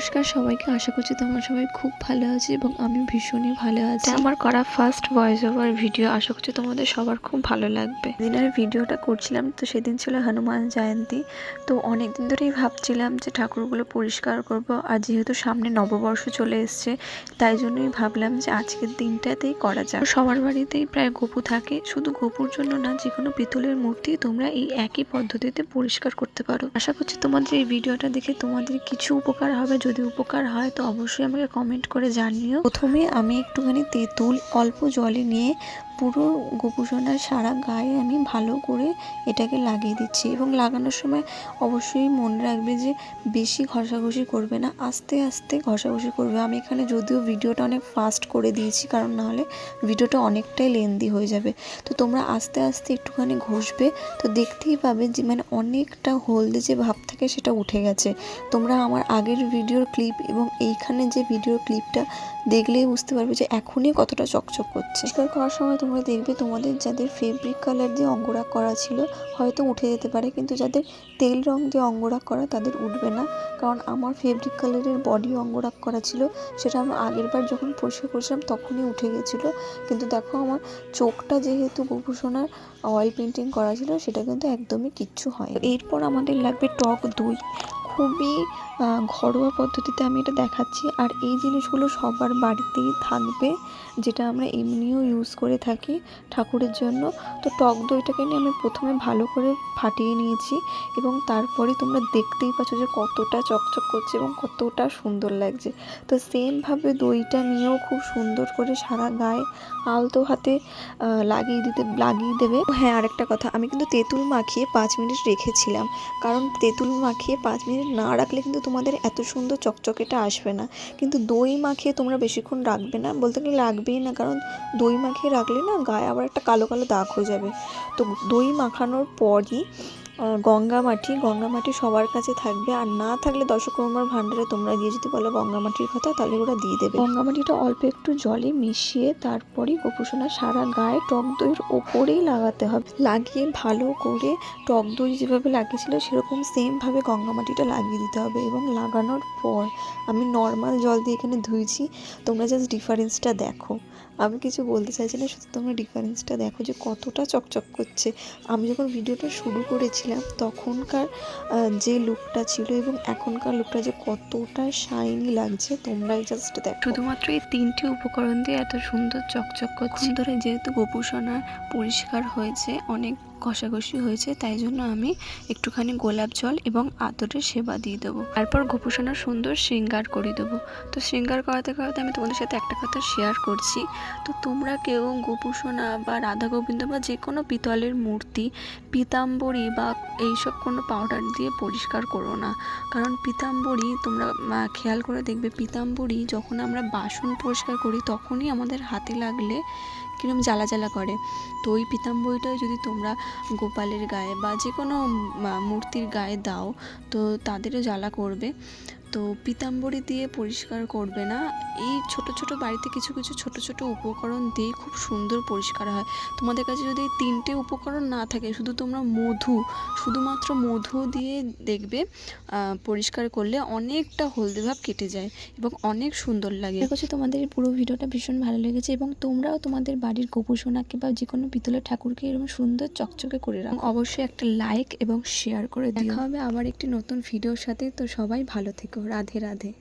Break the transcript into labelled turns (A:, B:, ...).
A: নমস্কার সবাইকে, আশা করছি তোমরা সবাই খুব ভালো আছো এবং আমি ভীষণই ভালো আছি। আমার করা ফার্স্ট ভয়েস ওভার ভিডিও, আশা করছি তোমাদের সবার খুব ভালো লাগবে। দিনের ভিডিওটা করছিলাম তো সেদিন ছিল হনুমান জয়ন্তী। তো অনেক দিন ধরেই ভাবছিলাম যে ঠাকুরগুলো পরিষ্কার করব, আর যেহেতু সামনে নববর্ষ চলে এসছে তাই জন্যই ভাবলাম যে আজকের দিনটাতেই করা যাক। সবার বাড়িতেই প্রায় গোপু থাকে, শুধু গোপুর জন্য না, যে কোনো পিতলের মূর্তি তোমরা এই একই পদ্ধতিতে পরিষ্কার করতে পারো। আশা করছি তোমাদের এই ভিডিওটা দেখে তোমাদের কিছু উপকার হবে। যদি উপকার হয় তো অবশ্যই আমাকে কমেন্ট করে জানিও। প্রথমে আমি একটুখানি তেঁতুল অল্প জলে নিয়ে পুরো গোপুসোনার সারা গায়ে আমি ভালো করে এটাকে লাগিয়ে দিচ্ছি, এবং লাগানোর সময় অবশ্যই মনে রাখবে যে বেশি ঘষাঘষি করবে না, আস্তে আস্তে ঘষাঘষি করবে। আমি এখানে যদিও ভিডিওটা অনেক ফাস্ট করে দিয়েছি, কারণ নাহলে ভিডিওটা অনেকটাই লেন্দি হয়ে যাবে। তো তোমরা আস্তে আস্তে একটুখানি ঘষবে, তো দেখতেই পাবে যে মানে অনেকটা হলদে যে ভাব থাকে সেটা উঠে গেছে। তোমরা আমার আগের ভিডিওর ক্লিপ এবং এইখানে যে ভিডিওর ক্লিপটা দেখলেই বুঝতে পারবে যে এখনই কতটা চকচক করছে। পরিষ্কার করার সময় তোমরা দেখবে তোমাদের যাদের ফেব্রিক কালার দিয়ে অঙ্গরাগ করা ছিল হয়তো উঠে যেতে পারে, কিন্তু যাদের তেল রং দিয়ে অঙ্গরাগ করা তাদের উঠবে না। কারণ আমার ফেব্রিক কালারের বডি অঙ্গরাগ করা ছিল, সেটা আমি আগের বার যখন পরিষ্কার করেছিলাম তখনই উঠে গেছিলো। কিন্তু দেখো আমার চোখটা যেহেতু গোপুসোনার অয়েল পেন্টিং করা ছিল সেটা কিন্তু একদমই কিচ্ছু হয়। এরপর আমাদের লাগবে টক দই। খুবই ঘরোয়া পদ্ধতিতে আমি এটা দেখাচ্ছি, আর এই জিনিসগুলো সবার বাড়িতেই থাকবে, যেটা আমরা এমনিও ইউজ করে থাকি ঠাকুরের জন্য। তো টক দইটাকে নিয়ে আমি প্রথমে ভালো করে ফাটিয়ে নিয়েছি, এবং তারপরে তোমরা দেখতেই পাচ্ছ যে কতটা চকচক করছে এবং কতটা সুন্দর লাগছে। তো সেমভাবে দইটা নিয়েও খুব সুন্দর করে সারা গায়ে আলতো হাতে লাগিয়ে দেবে। হ্যাঁ, আরেকটা কথা, আমি কিন্তু তেঁতুল মাখিয়ে 5 মিনিট রেখেছিলাম, কারণ তেঁতুল মাখিয়ে 5 মিনিট না রাখলে কিন্তু তোমাদের এত সুন্দর চকচকেটা আসবে না। কিন্তু দই মাখিয়ে তোমরা বেশিক্ষণ রাখবে না, বলতে গেলে রাখবেই না, কারণ দই মাখিয়ে রাখলে না গায়ে আবার একটা কালো কালো দাগ হয়ে যাবে। তো দই মাখানোর পরই গঙ্গামাটি সবার কাছে থাকবে, আর না থাকলে দশকর্মার ভাণ্ডারে তোমরা গিয়ে যদি বলো গঙ্গামাটির কথা তাহলে ওরা দিয়ে দেবে। গঙ্গামাটিটা অল্প একটু জলে মিশিয়ে তারপরেই গোপুসোনার সারা গায়ে টক দইয়ের ওপরেই লাগাতে হবে। লাগিয়ে ভালো করে টক দই যেভাবে লাগিয়েছিল সেরকম সেমভাবে গঙ্গামাটিটা লাগিয়ে দিতে হবে, এবং লাগানোর পর আমি নর্মাল জল দিয়ে এখানে ধুয়েছি। তোমরা জাস্ট ডিফারেন্সটা দেখো, আমি কিছু বলতে চাইছি না, শুধু তোমরা ডিফারেন্সটা দেখো যে কতটা চকচক করছে। আমি যখন ভিডিওটা শুরু করেছিলাম তখনকার যে লুকটা ছিল এবং এখনকার লুকটা যে কতটা শাইনি লাগছে তোমরাই জাস্ট দেখো। শুধুমাত্র এই 3টি উপকরণ দিয়ে এত সুন্দর চকচক করছে। ধরে যেহেতু গোপুসোনা পরিষ্কার হয়েছে, অনেক ঘষাঘষি হয়েছে, তাই জন্য আমি একটুখানি গোলাপ জল এবং আতরের সেবা দিয়ে দেবো। তারপর গোপুসোনার সুন্দর শৃঙ্গার করে দেবো। তো শৃঙ্গার করাতে করাতে আমি তোমাদের সাথে একটা কথা শেয়ার করছি। তো তোমরা কেউ গোপুসোনা বা রাধা গোবিন্দ বা যে কোনো পিতলের মূর্তি পীতাম্বরী বা এইসব কোনো পাউডার দিয়ে পরিষ্কার করো না। কারণ পীতাম্বরী তোমরা খেয়াল করে দেখবে, পীতাম্বরী যখন আমরা বাসন পরিষ্কার করি তখনই আমাদের হাতে লাগলে কিরম জ্বালা জ্বালা করে। তো ওই পীতাম্বরীটা যদি তোমরা গোপালের গায়ে বা যে কোনো মূর্তির গায়ে দাও তো তাদেরও জ্বালা করবে। তো পীতাম্বরী দিয়ে পরিষ্কার করবে না। এই ছোট ছোট বাড়িতে কিছু কিছু ছোট ছোট উপকরণ দিয়ে খুব সুন্দর পরিষ্কার হয়। তোমাদের কাছে যদি এই 3টে উপকরণ না থাকে, শুধু তোমরা শুধুমাত্র মধু দিয়ে দেখবে পরিষ্কার করলে অনেকটা হলদে ভাব কেটে যায় এবং অনেক সুন্দর লাগে। আশা করছি তোমাদের এই পুরো ভিডিওটা ভীষণ ভালো লেগেছে, এবং তোমরাও তোমাদের বাড়ির গোপুসোনাকে বা যে কোনো পিতলের ঠাকুরকে এরকম সুন্দর চকচকে করে রাখো। অবশ্যই একটা লাইক এবং শেয়ার করে দিও। দেখা হবে আবার একটি নতুন ভিডিওর সাথে। তো সবাই ভালো থেকো। রাধে রাধে।